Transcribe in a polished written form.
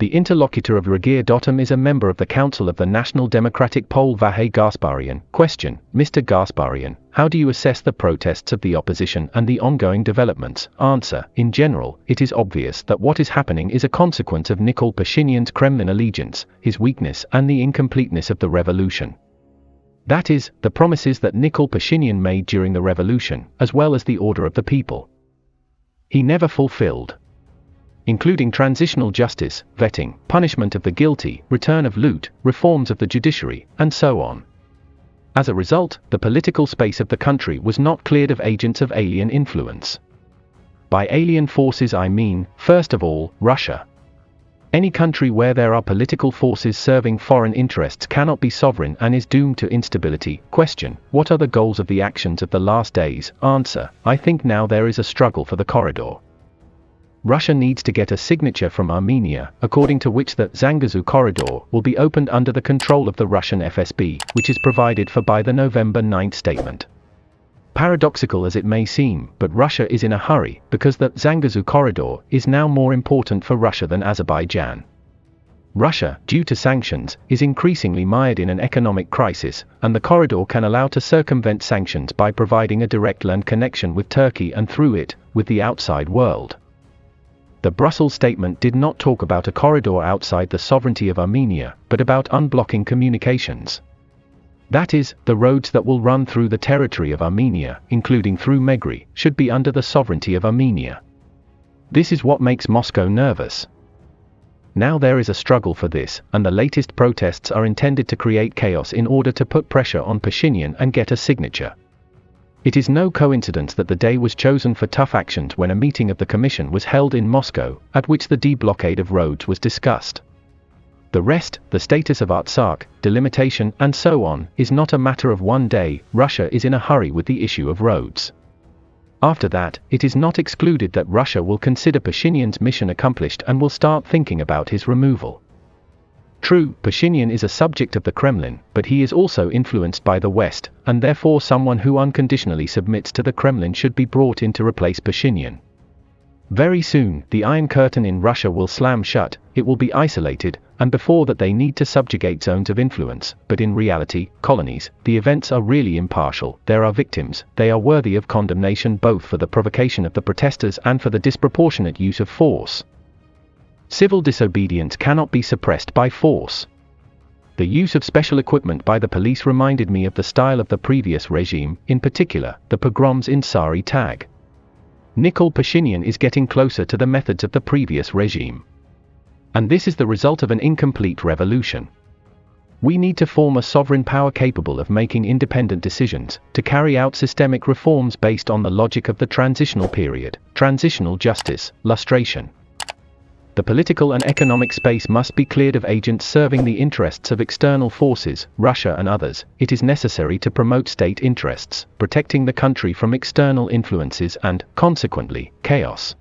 The interlocutor of Regir Dotum is a member of the Council of the National Democratic Pole Vahe Gasparian. Question: Mr. Gasparian, how do you assess the protests of the opposition and the ongoing developments? Answer: in general, it is obvious that what is happening is a consequence of Nikol Pashinyan's Kremlin allegiance, his weakness and the incompleteness of the revolution. That is, the promises that Nikol Pashinyan made during the revolution, as well as the order of the people. He never fulfilled, including transitional justice, vetting, punishment of the guilty, return of loot, reforms of the judiciary, and so on. As a result, the political space of the country was not cleared of agents of alien influence. By alien forces I mean, first of all, Russia. Any country where there are political forces serving foreign interests cannot be sovereign and is doomed to instability. Question: what are the goals of the actions of the last days? Answer: I think now there is a struggle for the corridor. Russia needs to get a signature from Armenia, according to which the Zangezur corridor will be opened under the control of the Russian FSB, which is provided for by the November 9 statement. Paradoxical as it may seem, but Russia is in a hurry, because the Zangezur corridor is now more important for Russia than Azerbaijan. Russia, due to sanctions, is increasingly mired in an economic crisis, and the corridor can allow to circumvent sanctions by providing a direct land connection with Turkey and through it, with the outside world. The Brussels statement did not talk about a corridor outside the sovereignty of Armenia, but about unblocking communications. That is, the roads that will run through the territory of Armenia, including through Meghri, should be under the sovereignty of Armenia. This is what makes Moscow nervous. Now there is a struggle for this, and the latest protests are intended to create chaos in order to put pressure on Pashinyan and get a signature. It is no coincidence that the day was chosen for tough actions when a meeting of the Commission was held in Moscow, at which the deblockade of roads was discussed. The rest, the status of Artsakh, delimitation, and so on, is not a matter of one day. Russia is in a hurry with the issue of roads. After that, it is not excluded that Russia will consider Pashinyan's mission accomplished and will start thinking about his removal. True, Pashinyan is a subject of the Kremlin, but he is also influenced by the West, and therefore someone who unconditionally submits to the Kremlin should be brought in to replace Pashinyan. Very soon, the Iron Curtain in Russia will slam shut, it will be isolated, and before that they need to subjugate zones of influence, but in reality, colonies, the events are really impartial, there are victims, they are worthy of condemnation both for the provocation of the protesters and for the disproportionate use of force. Civil disobedience cannot be suppressed by force. The use of special equipment by the police reminded me of the style of the previous regime, in particular, the pogroms in Sari Tag. Nikol Pashinyan is getting closer to the methods of the previous regime. And this is the result of an incomplete revolution. We need to form a sovereign power capable of making independent decisions, to carry out systemic reforms based on the logic of the transitional period, transitional justice, lustration. The political and economic space must be cleared of agents serving the interests of external forces, Russia and others. It is necessary to promote state interests, protecting the country from external influences and, consequently, chaos.